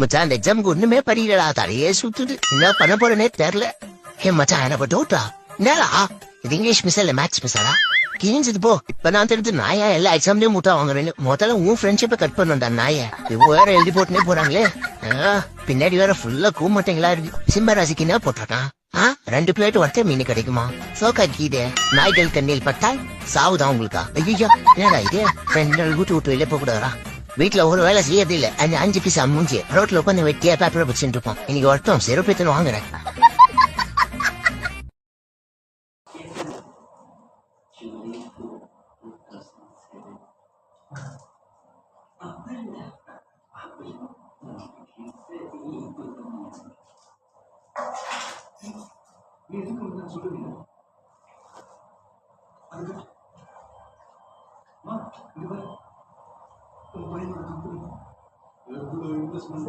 மச்சான் அந்த எக்ஸாமுக்கு ஒண்ணுமே படிக்கலடா, தலையே சுத்துது. என்ன பண்ண போறேனே தெரியல. ஹே மச்சான், எனக்கு டவுட்டா. என்னடா இது இங்கிலீஷ் மிஸ் இல்ல மேத்ஸ் மிஸ்ஸாடா? கிழிஞ்சது போ. இப்ப நான் தெரிஞ்சு நாயா எல்லா எக்ஸாம்லயும் முட்டா வாங்குறேன்னு முதல்ல உன் ஃப்ரெண்ட்ஷிப்பை கட் பண்ணுண்டா நாய. இவங்க வேற எழுதி போட்டுனே போறாங்களே. பின்னாடி வேற ஃபுல்லா கூமட்டைங்களா இருக்கு. சிம்ம ராசிக்கு என்ன போட்டானா? 2 பிளேட் வரைக்கும் மீன் கிடைக்குமா? சோக்கா கீதே நாய்கள் கண்ணில் பட்டால் சாவுதான் உங்களுக்கா? ஐயோ என்னடா இது? ஃப்ரெண்ட் வீட்டு விட்டு வெளியே போக கூடாதா? வீட்டுல ஒரு வேலை செய்யறது இல்ல. அந்த 5 பீஸ் மூஞ்சி ரோட்ல உட்காந்து வெட்டியா பேப்பரை பிடிச்சிட்டு இருப்போம். இன்னைக்கு ஒருத்தம் சிறப்பு வாங்குறேன்.你这个人说的。